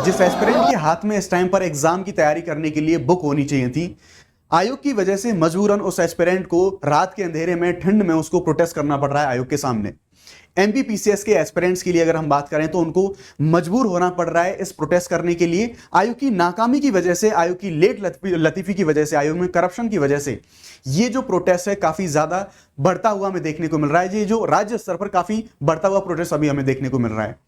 जिस एस्पिरेंट के हाथ में इस टाइम पर एग्जाम की तैयारी करने के लिए बुक होनी चाहिए थी, आयोग की वजह से मजबूरन उस एस्पिरेंट को रात के अंधेरे में ठंड में उसको प्रोटेस्ट करना पड़ रहा है आयोग के सामने। एमपीपीसीएस के एस्पिरेंट्स के लिए अगर हम बात करें तो उनको मजबूर होना पड़ रहा है इस प्रोटेस्ट करने के लिए। आयोग की नाकामी की वजह से, आयोग की लेट लतीफी की वजह से, आयोग में करप्शन की वजह से ये जो प्रोटेस्ट है काफी ज्यादा बढ़ता हुआ हमें देखने को मिल रहा है। ये जो राज्य स्तर पर काफी बढ़ता हुआ प्रोटेस्ट अभी हमें देखने को मिल रहा है।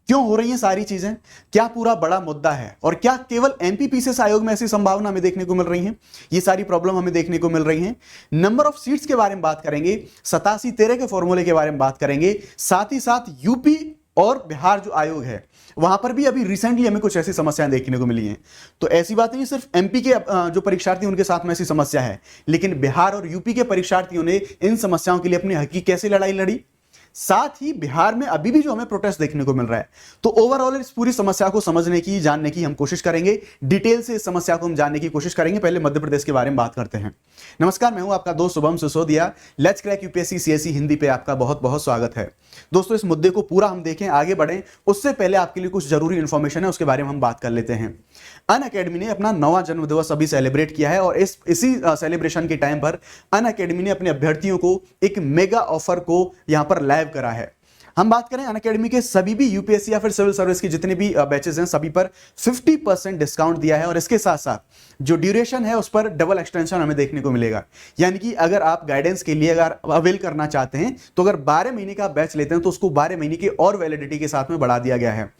क्यों हो रही हैं सारी चीजें? क्या पूरा बड़ा मुद्दा है? और क्या केवल एमपीपीसीएस आयोग में ऐसी संभावना हमें देखने को मिल रही है? ये सारी प्रॉब्लम हमें देखने को मिल रही हैं। नंबर ऑफ सीट्स के बारे में बात करेंगे, 87-13 के फॉर्मूले के बारे में बात करेंगे, साथ ही साथ यूपी और बिहार जो आयोग है वहां पर भी अभी रिसेंटली हमें कुछ ऐसी समस्याएं देखने को मिली हैं। तो ऐसी बात नहीं सिर्फ एमपी के जो परीक्षार्थी उनके साथ में ऐसी समस्या है, लेकिन बिहार और यूपी के परीक्षार्थियों ने इन समस्याओं के लिए अपनी हक की कैसे लड़ाई लड़ी। साथ ही बिहार में अभी भी जो हमें प्रोटेस्ट देखने को मिल रहा है। तो ओवरऑल इस पूरी समस्या को समझने की, जानने की हम कोशिश करेंगे, डिटेल से इस समस्या को हम जानने की कोशिश करेंगे। पहले मध्य प्रदेश के बारे में बात करते हैं। नमस्कार, मैं हूं आपका दोस्त Shubham Sisodia. Let's crack UPSC CSE Hindi पे आपका बहुत बहुत स्वागत है। दोस्तों, इस मुद्दे को पूरा हम देखें, आगे बढ़ें, उससे पहले आपके लिए कुछ जरूरी इंफॉर्मेशन है, उसके बारे में हम बात कर लेते हैं। अनअकैडमी ने अपना 9वां जन्मदिवस अभी सेलिब्रेट किया है और इसी सेलिब्रेशन के टाइम पर अनअकैडमी ने अपने अभ्यर्थियों को एक मेगा ऑफर को यहां पर लाइव करा है। हम बात करें अनअकैडमी के सभी भी यूपीएससी या फिर सिविल सर्विस के जितने भी बैचेस हैं सभी पर 50% डिस्काउंट दिया है और इसके साथ साथ जो ड्यूरेशन है उस पर डबल एक्सटेंशन हमें देखने को मिलेगा। यानी कि अगर आप गाइडेंस के लिए अगर अवेल करना चाहते हैं तो अगर 12 महीने का बैच लेते हैं तो उसको 12 महीने की और वैलिडिटी के साथ में बढ़ा दिया गया है।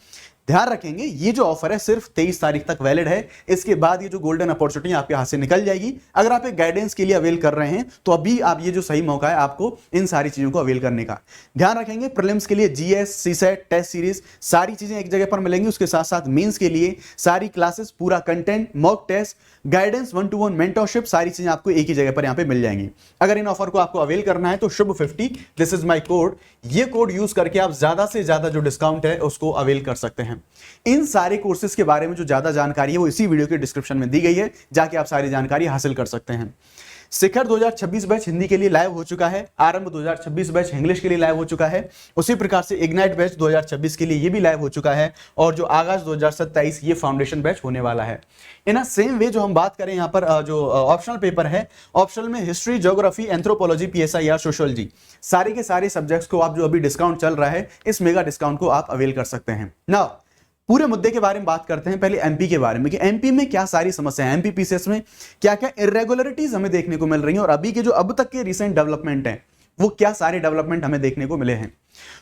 ध्यान रखेंगे ये जो ऑफर है सिर्फ 23 तारीख तक वैलिड है। इसके बाद ये जो गोल्डन अपॉर्चुनिटी आपके हाथ से निकल जाएगी। अगर आप एक गाइडेंस के लिए अवेल कर रहे हैं तो अभी आप ये जो सही मौका है आपको इन सारी चीजों को अवेल करने का। ध्यान रखेंगे प्रीलिम्स के लिए जीएस, सीसेट, टेस्ट सीरीज सारी चीजें एक जगह पर मिलेंगी। उसके साथ साथ मेंस के लिए सारी क्लासेस, पूरा content, mock test, guidance, 1-to-1 mentorship, सारी चीजें आपको एक ही जगह पर यहां पे मिल जाएंगी। अगर इन ऑफर को आपको अवेल करना है तो शुभ50, दिस इज माय कोड, ये कोड यूज करके आप ज्यादा से ज्यादा जो डिस्काउंट है उसको अवेल कर सकते हैं। इन सारे कोर्सेज के बारे में जो ज्यादा जानकारी है वो इसी वीडियो के डिस्क्रिप्शन में दी गई है, जाके आप सारी जानकारी हासिल कर सकते हैं। शिखर 2026 बैच हिंदी के लिए लाइव हो चुका है। आरंभ 2026 बैच इंग्लिश के लिए लाइव हो चुका है। उसी प्रकार से इग्नाइट बैच 2026 के लिए ये भी लाइव हो चुका है और जो आगाज 2027 ये फाउंडेशन बैच होने वाला है। इन अ सेम वे जो हम बात करें यहाँ पर जो ऑप्शनल पेपर है, ऑप्शनल में हिस्ट्री, ज्योग्राफी, एंथ्रोपोलॉजी, पीएसआई या सोशियोलॉजी सारे के सारे सब्जेक्ट्स को आप जो अभी डिस्काउंट चल रहा है इस मेगा डिस्काउंट को आप अवेल कर सकते हैं। नाउ पूरे मुद्दे के बारे में बात करते हैं। पहले एमपी के बारे में कि एमपी में क्या सारी समस्याएं हैं, एमपीपीसीएस में क्या क्या इरेगुलरिटीज हमें देखने को मिल रही हैं और अभी के जो अब तक के रिसेंट डेवलपमेंट हैं वो क्या सारे डेवलपमेंट हमें देखने को मिले हैं।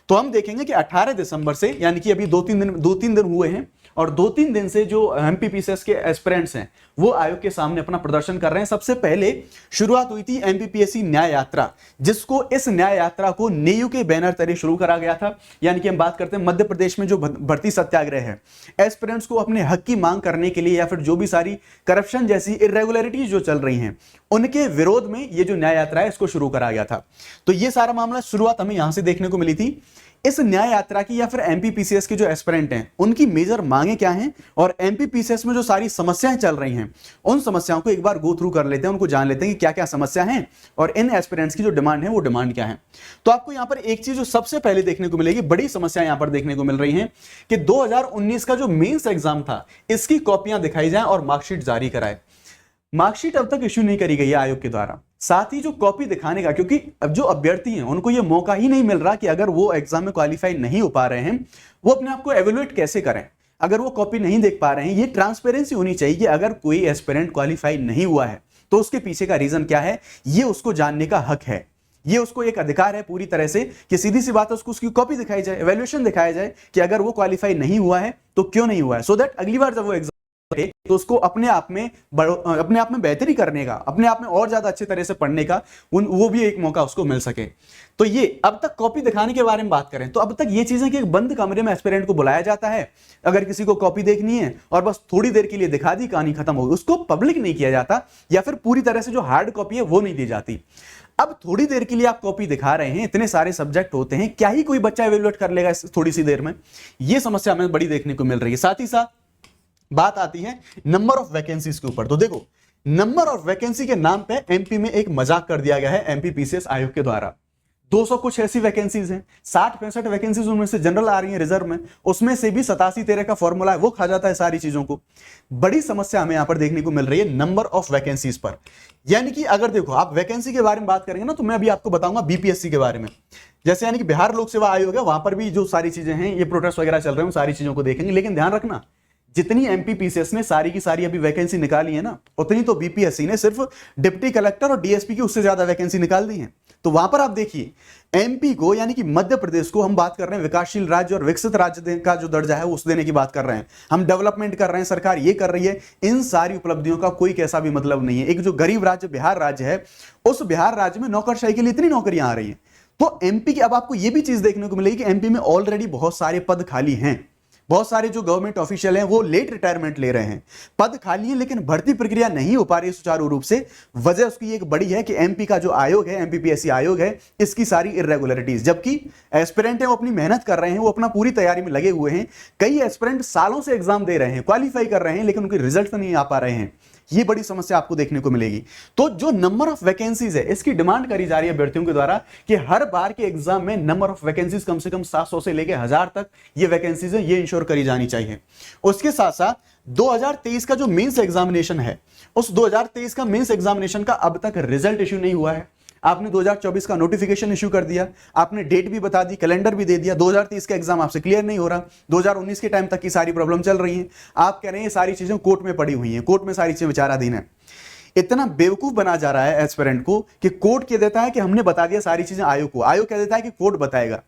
तो हम देखेंगे कि 18 दिसंबर से, यानी कि अभी 2-3 दिन हुए हैं और 2-3 दिन से जो एमपीपीसीएस के एस्पिरेंट्स हैं वो आयोग के सामने अपना प्रदर्शन कर रहे हैं। सबसे पहले शुरुआत हुई थी एमपीपीएससी न्याय यात्रा, जिसको इस न्याय यात्रा को नेयू के बैनर तले शुरू करा गया था। यानी कि हम बात करते हैं मध्य प्रदेश में जो भर्ती सत्याग्रह है, एस्पिरेंट्स को अपने हक की मांग करने के लिए या फिर जो भी सारी करप्शन जैसी इरेगुलरिटीज जो चल रही हैं उनके विरोध में ये जो न्याय यात्रा है इसको शुरू करा गया था। तो ये सारा मामला शुरुआत हमें यहां से देखने को मिली थी। इस न्याय यात्रा की या फिर एमपीपीसीएस के जो एस्पिरेंट हैं उनकी मेजर मांगे क्या हैं और एमपीपीसीएस में जो सारी समस्याएं चल रही हैं उन समस्याओं को एक बार गो थ्रू कर लेते हैं, उनको जान लेते हैं कि क्या क्या समस्या हैं और इन एस्पिरेंट्स की जो डिमांड है वो डिमांड क्या है। तो आपको यहां पर एक चीज जो सबसे पहले देखने को मिलेगी, बड़ी समस्या यहां पर देखने को मिल रही है कि 2019 का जो मेंस एग्जाम था इसकी कॉपियां दिखाई जाए और मार्कशीट जारी कराए। मार्कशीट अब तक इश्यू नहीं करी गई है आयोग के द्वारा। साथ ही जो कॉपी दिखाने का, क्योंकि अब जो अभ्यर्थी हैं उनको ये मौका ही नहीं मिल रहा कि अगर वो एग्जाम में क्वालिफाई नहीं हो पा रहे हैं वो अपने आप को एवेल्युएट कैसे करें। अगर वो कॉपी नहीं देख पा रहे हैं, ये ट्रांसपेरेंसी होनी चाहिए कि अगर कोई एस्पिरेंट क्वालिफाई नहीं हुआ है तो उसके पीछे का रीजन क्या है, ये उसको जानने का हक है। ये उसको एक अधिकार है पूरी तरह से कि सीधी सी बात है उसको उसकी कॉपी दिखाई जाए, एवेल्युएशन दिखाया जाए कि अगर वो क्वालिफाई नहीं हुआ है तो क्यों नहीं हुआ है, सो दैट अगली बार जब वो एग्जाम तो उसको अपने आप में बेहतरी करने का, अपने आप में और ज्यादा अच्छे तरह से पढ़ने का वो भी एक मौका उसको मिल सके। तो ये अब तक कॉपी दिखाने के बारे में बात करें तो अब तक ये चीजें कि एक बंद कमरे में एस्पिरेंट को बुलाया जाता है, अगर किसी को कॉपी देखनी है और बस थोड़ी देर के लिए दिखा दी, कहानी खत्म हो गई, उसको पब्लिक नहीं किया जाता या फिर पूरी तरह से जो हार्ड कॉपी है वो नहीं दी जाती। अब थोड़ी देर के लिए आप कॉपी दिखा रहे हैं, इतने सारे सब्जेक्ट होते हैं, क्या ही कोई बच्चा एवेल्युएट कर लेगा इस थोड़ी सी देर में। ये समस्या हमें बड़ी देखने को मिल रही है। साथ ही साथ बात आती है नंबर ऑफ वैकेंसीज के ऊपर। तो देखो, नंबर ऑफ वैकेंसी के नाम पे एमपी में एक मजाक कर दिया गया है एमपीपीसीएस आयोग के द्वारा। 200 कुछ ऐसी वैकेंसीज हैं, 60-65 वैकेंसीज उनमें से जनरल आ रही हैं रिजर्व में, उसमें से भी 87-13 का फॉर्मूला है वो खा जाता है सारी चीजों को। बड़ी समस्या हमें यहां पर देखने को मिल रही है नंबर ऑफ वैकेंसीज पर। यानी कि अगर देखो आप वैकेंसी के बारे में बात करेंगे ना, तो मैं अभी आपको बताऊंगा बीपीएससी के बारे में। जैसे यानी कि बिहार लोक सेवा आयोग है, वहां पर भी जो सारी चीजें हैं, ये प्रोटेस्ट वगैरह चल रहे हैं, सारी चीजों को देखेंगे। लेकिन ध्यान रखना, जितनी एमपीपीसीएस ने सारी की सारी अभी वैकेंसी निकाली है ना, उतनी तो बीपीएससी ने सिर्फ डिप्टी कलेक्टर और डीएसपी की उससे ज्यादा वैकेंसी निकाल दी है। तो वहां पर आप देखिए एमपी को, यानी कि मध्य प्रदेश को हम बात कर रहे हैं विकासशील राज्य और विकसित राज्य का जो दर्जा है उस देने की बात कर रहे हैं, हम डेवलपमेंट कर रहे हैं, सरकार ये कर रही है। इन सारी उपलब्धियों का कोई कैसा भी मतलब नहीं है। एक जो गरीब राज्य बिहार राज्य है, उस बिहार राज्य में नौकरशाही के लिए इतनी नौकरियां आ रही हैं। तो एमपी की अब आपको यह भी चीज देखने को मिलेगी कि एमपी में ऑलरेडी बहुत सारे पद खाली हैं, बहुत सारे जो गवर्नमेंट ऑफिशियल हैं वो लेट रिटायरमेंट ले रहे हैं, पद खाली हैं, लेकिन भर्ती प्रक्रिया नहीं हो पा रही सुचारू रूप से। वजह उसकी एक बड़ी है कि एमपी का जो आयोग है, एमपीपीएससी आयोग है, इसकी सारी इरेगुलरिटीज, जबकि एस्पिरेंट हैं वो अपनी मेहनत कर रहे हैं, वो अपना पूरी तैयारी में लगे हुए हैं। कई एस्पिरेंट सालों से एग्जाम दे रहे हैं, क्वालिफाई कर रहे हैं, लेकिन उनके रिजल्ट नहीं आ पा रहे हैं। ये बड़ी समस्या आपको देखने को मिलेगी। तो जो नंबर ऑफ वैकेंसीज है, इसकी डिमांड करी जा रही है अभ्यर्थियों के द्वारा कि हर बार के एग्जाम में नंबर ऑफ वैकेंसीज कम से कम 700 से लेकर 1000 तक ये वैकेंसीज है, ये इंश्योर करी जानी चाहिए। उसके साथ साथ 2023 का जो मेंस एग्जामिनेशन है, उस 2023 का मेंस एग्जामिनेशन का अब तक रिजल्ट इश्यू नहीं हुआ है। आपने 2024 का नोटिफिकेशन इश्यू कर दिया, आपने डेट भी बता दी, कैलेंडर भी दे दिया, 2023 का एग्जाम आपसे क्लियर नहीं हो रहा, 2019 के टाइम तक की सारी प्रॉब्लम चल रही है। आप कह रहे हैं ये सारी चीजें कोर्ट में पड़ी हुई हैं, कोर्ट में सारी चीजें विचाराधीन है। इतना बेवकूफ बना जा रहा है एस्पिरेंट को कि कोर्ट कह देता है कि हमने बता दिया सारी चीजें आयोग को, आयोग कह देता है कि कोर्ट बताएगा।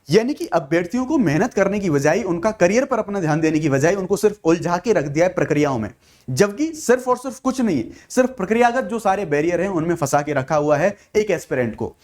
यानी कि अभ्यर्थियों को मेहनत करने की बजाय, उनका करियर पर अपना ध्यान देने की बजाय उनको सिर्फ उलझा के रख दिया है प्रक्रियाओं में, जबकि सिर्फ और सिर्फ कुछ नहीं, सिर्फ प्रक्रियागत जो सारे बैरियर हैं उनमें फंसा के रखा हुआ है एक एस्पिरेंट को।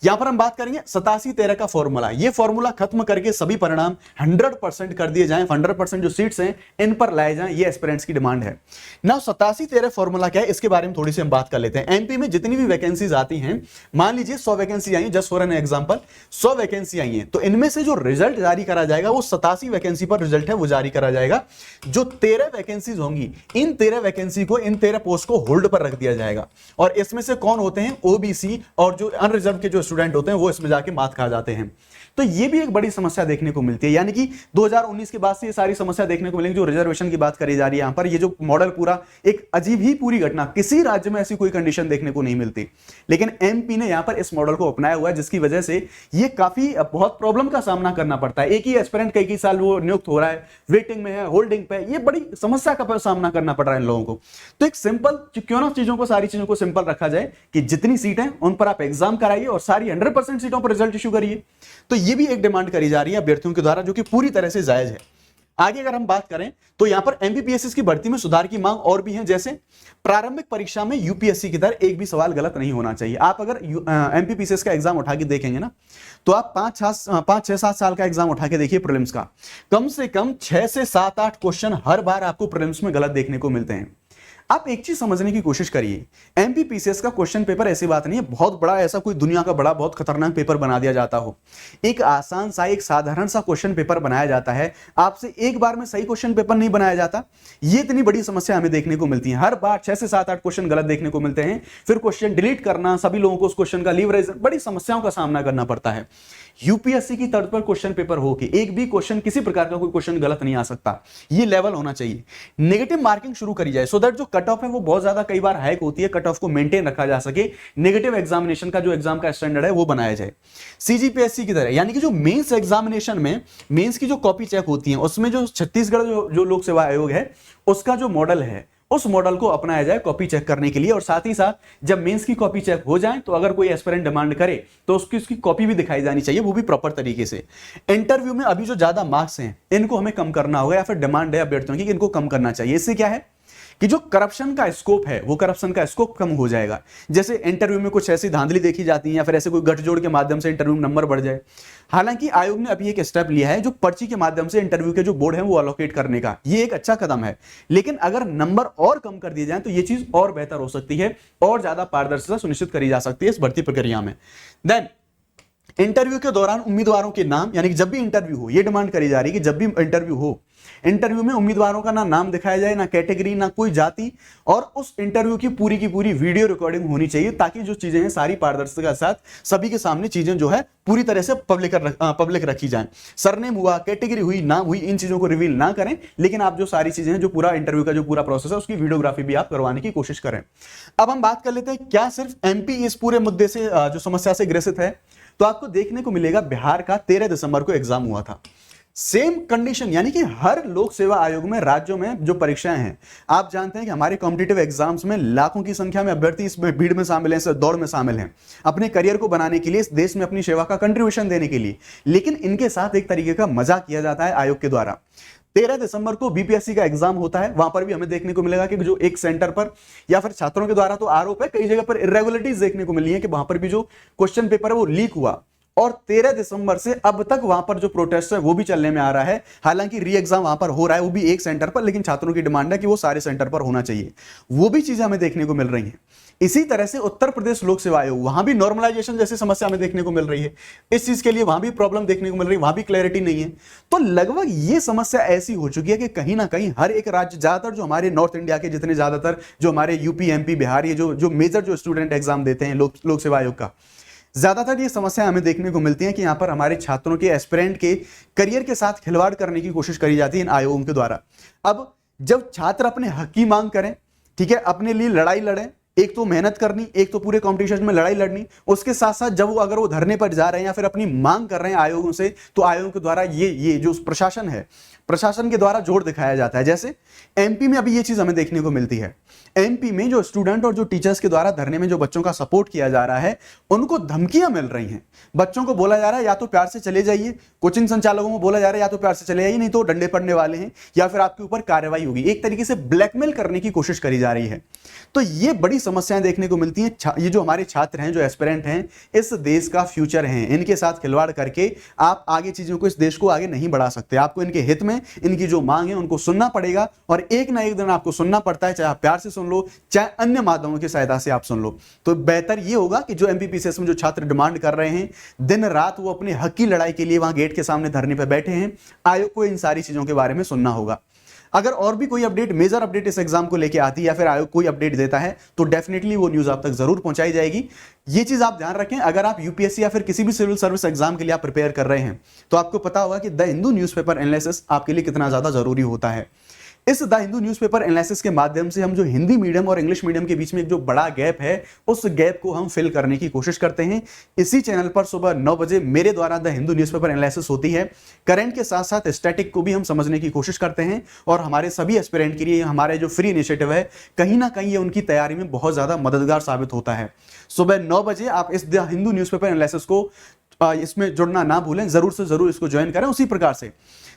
यहां पर हम बात करेंगे 87-13 का फॉर्मूला। ये फॉर्मूला खत्म करके सभी परिणाम 100% कर दिए जाएं, 100% जो सीट्स हैं इन पर लाए जाएं, ये एस्पिरेंट्स की डिमांड है। नाउ 87-13 फॉर्मूला क्या है, इसके बारे में थोड़ी सी हम बात कर लेते हैं। एमपी में जितनी भी वैकेंसीज आती हैं, मान लीजिए 100 वैकेंसी आई, just for an example 100 vacancy आई हैं, तो इनमें से जो रिजल्ट जारी करा जाएगा वो 87 वैकेंसी पर रिजल्ट है वो जारी करा जाएगा। जो 13 वैकेंसीज होंगी, इन 13 वैकेंसी को, इन 13 पोस्ट को होल्ड पर रख दिया जाएगा। और इसमें से कौन होते हैं, ओबीसी और जो अनरिजर्व के जो स्टूडेंट होते हैं वो इसमें जाके मात खा जाते हैं। तो ये भी एक बड़ी समस्या देखने को मिलती है। यानी कि 2019 के बाद से ये सारी समस्या देखने को मिलेगी। जो रिजर्वेशन की बात करी जा रही है यहां पर, ये जो मॉडल पूरा एक अजीब ही पूरी घटना, किसी राज्य में ऐसी कोई कंडीशन देखने को नहीं मिलती, लेकिन एमपी ने यहां पर इस मॉडल को अपनाया हुआ है, जिसकी वजह से ये काफी बहुत प्रॉब्लम का सामना करना पड़ता है। एक ही एस्पिरेंट कई साल वो नियुक्त हो रहा है, वेटिंग में है, होल्डिंग पे, ये बड़ी समस्या का सामना करना पड़ रहा है इन लोगों को। तो एक सिंपल, क्यों ना चीजों को, सारी चीजों को सिंपल रखा जाए कि जितनी सीट है उन पर आप एग्जाम कराइए और सारी 100% सीटों पर रिजल्ट इशू करिए। तो ये भी एक डिमांड करी जा रही है अभ्यर्थियों के द्वारा, जो कि पूरी तरह से जायज है। आगे अगर हम बात करें तो यहां पर एमपीपीएससी की भर्ती में सुधार की मांग और भी है। जैसे प्रारंभिक परीक्षा में यूपीएससी की तरह एक भी सवाल गलत नहीं होना चाहिए। आप अगर एमपीपीएससी का एग्जाम उठा के देखेंगे ना, तो आप 5-6-7 साल का एग्जाम उठा के देखिए प्रीलिम्स का, कम से कम 6 से 7-8 क्वेश्चन हर बार आपको प्रीलिम्स में गलत देखने को मिलते हैं। आप एक चीज समझने की कोशिश करिए, एमपीपीसीएस का क्वेश्चन पेपर ऐसी बात नहीं है बहुत बड़ा, ऐसा कोई दुनिया का बड़ा बहुत खतरनाक पेपर बना दिया जाता हो। एक आसान सा, एक साधारण सा क्वेश्चन पेपर बनाया जाता है, आपसे एक बार में सही क्वेश्चन पेपर नहीं बनाया जाता। ये इतनी बड़ी समस्या हमें देखने को मिलती है। हर बार 6 से 7-8 क्वेश्चन गलत देखने को मिलते हैं, फिर क्वेश्चन डिलीट करना, सभी लोगों को उस क्वेश्चन का लीवरेज, बड़ी समस्याओं का सामना करना पड़ता है। यूपीएससी की तर्ज पर क्वेश्चन पेपर हो कि एक भी क्वेश्चन, किसी प्रकार का कोई क्वेश्चन गलत नहीं आ सकता, ये लेवल होना चाहिए। नेगेटिव मार्किंग शुरू करी जाए, सो दैट जो कट ऑफ है वो बहुत ज्यादा कई बार हाइक होती है, कट ऑफ को मेंटेन रखा जा सके, नेगेटिव एग्जामिनेशन का जो एग्जाम का स्टैंडर्ड है वो बनाया जाए सीजीपीएससी की तरह। यानी कि जो मेंस एग्जामिनेशन में मेंस की जो कॉपी चेक होती है, उसमें जो छत्तीसगढ़ जो लोक सेवा आयोग है उसका जो मॉडल है, उस मॉडल को अपनाया जाए कॉपी चेक करने के लिए। और साथ ही साथ जब मेंस की कॉपी चेक हो जाए तो अगर कोई एस्पिरेंट डिमांड करे तो उसकी कॉपी भी दिखाई जानी चाहिए, वो भी प्रॉपर तरीके से। इंटरव्यू में अभी जो ज्यादा मार्क्स हैं इनको हमें कम करना होगा, या फिर डिमांड है अभ्यर्थियों की कि इनको कम करना चाहिए। इससे क्या है कि जो करप्शन का स्कोप है वो करप्शन का स्कोप कम हो जाएगा। जैसे इंटरव्यू में कुछ ऐसी धांधली देखी जाती है या फिर ऐसे कोई गठजोड़ के माध्यम से इंटरव्यू में नंबर बढ़ जाए। हालांकि आयोग ने अभी एक स्टेप लिया है जो पर्ची के माध्यम से इंटरव्यू के जो बोर्ड है वो अलोकेट करने का, ये एक अच्छा कदम है। लेकिन अगर नंबर और कम कर दिए जाए तो ये चीज और बेहतर हो सकती है और ज्यादा पारदर्शिता सुनिश्चित करी जा सकती है इस भर्ती प्रक्रिया में। देन इंटरव्यू के दौरान उम्मीदवारों के नाम, यानी कि जब भी इंटरव्यू हो, ये डिमांड करी जा रही है कि जब भी इंटरव्यू हो, इंटरव्यू में उम्मीदवारों का ना नाम दिखाया जाए, ना कैटेगरी, ना कोई जाति, और उस इंटरव्यू की पूरी वीडियो रिकॉर्डिंग होनी चाहिए, ताकि जो चीजें हैं सारी पारदर्शिता के साथ सभी के सामने चीजें जो है पूरी तरह से पब्लिक रखी जाए। सरनेम हुआ, कैटेगरी हुई, नाम हुई, इन चीजों को रिवील ना करें, लेकिन आप जो सारी चीजें हैं, जो पूरा इंटरव्यू का जो पूरा प्रोसेस है, उसकी वीडियोग्राफी भी आप करवाने की कोशिश करें। अब हम बात कर लेते हैं, क्या सिर्फ एमपी इस पूरे मुद्दे से जो समस्या से ग्रसित है? तो आपको देखने को मिलेगा बिहार का 13 दिसंबर को एग्जाम हुआ था। सेम कंडीशन, यानी कि हर लोक सेवा आयोग में, राज्यों में जो परीक्षाएं हैं, आप जानते हैं कि हमारे कॉम्पिटिटिव एग्जाम्स में लाखों की संख्या में अभ्यर्थी इसमें भीड़ में शामिल हैं, इस दौड़ में शामिल हैं, अपने करियर को बनाने के लिए, इस देश में अपनी सेवा का कंट्रीब्यूशन देने के लिए। लेकिन इनके साथ एक तरीके का मजाक किया जाता है आयोग के द्वारा। 13 दिसंबर को बीपीएससी का एग्जाम होता है, वहां पर भी हमें देखने को मिलेगा कि जो एक सेंटर पर, या फिर छात्रों के द्वारा तो आरोप है, कई जगह पर इरेगुलरिटीज देखने को मिली है कि वहां पर भी जो क्वेश्चन पेपर है वो लीक हुआ, और 13 दिसंबर से अब तक वहां पर जो प्रोटेस्ट है वो भी चलने में आ रहा है। हालांकि री एग्जाम वहां पर हो रहा है, वो भी एक सेंटर पर, लेकिन छात्रों की डिमांड है कि वो सारे सेंटर पर होना चाहिए। वो भी चीजें हमें देखने को मिल रही हैं। इसी तरह से उत्तर प्रदेश लोक सेवा आयोग, वहां भी नॉर्मलाइजेशन जैसी समस्या हमें देखने को मिल रही है। इस चीज के लिए वहां भी प्रॉब्लम देखने को मिल रही है, वहां भी क्लैरिटी नहीं है। तो लगभग ये समस्या ऐसी हो चुकी है कि कहीं ना कहीं हर एक राज्य, ज्यादातर जो हमारे नॉर्थ इंडिया के जितने ज्यादातर जो हमारे यूपी, एमपी, बिहार, ये जो मेजर जो स्टूडेंट एग्जाम देते हैं लोक सेवा आयोग का, ज्यादातर ये समस्या हमें देखने को मिलती है कि यहां पर हमारे छात्रों के, एस्पिरेंट के करियर के साथ खिलवाड़ करने की कोशिश करी जाती है इन आयोगों के द्वारा। अब जब छात्र अपने हक की मांग करें, ठीक है, अपने लिए लड़ाई लड़ें, एक तो मेहनत करनी, एक तो पूरे कंपटीशन में लड़ाई लड़नी, उसके साथ साथ जब वो अगर वो धरने पर जा रहे हैं या फिर अपनी मांग कर रहे हैं आयोगों से, तो आयोगों के द्वारा ये जो प्रशासन है, प्रशासन के द्वारा जोर दिखाया जाता है। जैसे एमपी में अभी ये चीज हमें देखने को मिलती है। एमपी में जो स्टूडेंट और जो टीचर्स के द्वारा धरने में जो बच्चों का सपोर्ट किया जा रहा है, उनको धमकियां मिल रही हैं। बच्चों को बोला जा रहा है या तो प्यार से चले जाइए, कोचिंग संचालकों को बोला जा रहा है या तो प्यार से चले जाइए, नहीं तो डंडे पड़ने वाले हैं या फिर आपके ऊपर कार्रवाई होगी। एक तरीके से ब्लैकमेल करने की कोशिश करी जा रही है। तो ये बड़ी समस्याएं देखने को मिलती हैं। ये जो हमारे छात्र हैं, जो एस्पिरेंट हैं, इस देश का फ्यूचर हैं, इनके साथ खिलवाड़ करके आप आगे चीजों को, इस देश को आगे नहीं बढ़ा सकते। आपको इनके हित में इनकी जो मांग है उनको सुनना पड़ेगा, और एक ना एक दिन आपको सुनना पड़ता है, चाहे आप प्यार से सुन लो, चाहे अन्य माध्यमों की सहायता से आप सुन लो। तो बेहतर ये होगा कि जो एमपीपीसीएस में जो छात्र डिमांड कर रहे हैं, दिन रात वो अपने हक की लड़ाई के लिए वहां गेट के सामने धरने पर बैठे हैं, आयोग को इन सारी चीजों के बारे में सुनना होगा। अगर और भी कोई अपडेट, मेजर अपडेट इस एग्जाम को लेके आती है या फिर आयोग कोई अपडेट देता है, तो डेफिनेटली वो न्यूज आप तक जरूर पहुंचाई जाएगी। ये चीज आप ध्यान रखें, अगर आप यूपीएससी या फिर किसी भी सिविल सर्विस एग्जाम के लिए आप प्रिपेयर कर रहे हैं, तो आपको पता होगा कि द हिंदू न्यूज़पेपर एनालिसिस आपके लिए कितना ज्यादा जरूरी होता है। इस द हिंदू न्यूज़पेपर एनालिसिस के माध्यम से हम जो हिंदी मीडियम और इंग्लिश मीडियम के बीच में एक जो बड़ा गैप है, उस गैप को हम फिल करने की कोशिश करते हैं। इसी चैनल पर सुबह 9 बजे मेरे द्वारा द हिंदू न्यूज़पेपर एनालिसिस होती है। करंट के साथ साथ स्टैटिक को भी हम समझने की कोशिश करते हैं, और हमारे सभी एस्पिरेंट के लिए हमारे जो फ्री इनिशिएटिव है, कहीं ना कहीं ये उनकी तैयारी में बहुत ज्यादा मददगार साबित होता है। सुबह 9 बजे आप इस द हिंदू न्यूज़पेपर एनालिसिस को इसमें जुड़ना ना भूलें, जरूर से जरूर इसको ज्वाइन करें। उसी प्रकार से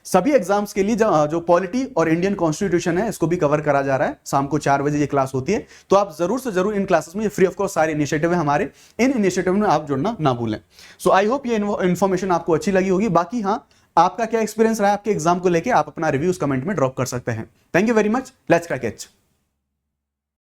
सभी एग्जाम्स के लिए जो पॉलिटी और इंडियन कॉन्स्टिट्यूशन है, इसको भी कवर करा जा रहा है। शाम को 4 बजे ये क्लास होती है, तो आप जरूर से जरूर इन क्लासेस में, ये फ्री ऑफ कॉस्ट सारे इनिशिएटिव है हमारे, इन इनिशिएटिव में आप जुड़ना ना भूलें। सो आई होप ये इन्फॉर्मेशन आपको अच्छी लगी होगी। बाकी हाँ, आपका क्या एक्सपीरियंस रहा है आपके एग्जाम को लेकर, आप अपना रिव्यूज कमेंट में ड्रॉप कर सकते हैं। Thank you very much, let's crack it.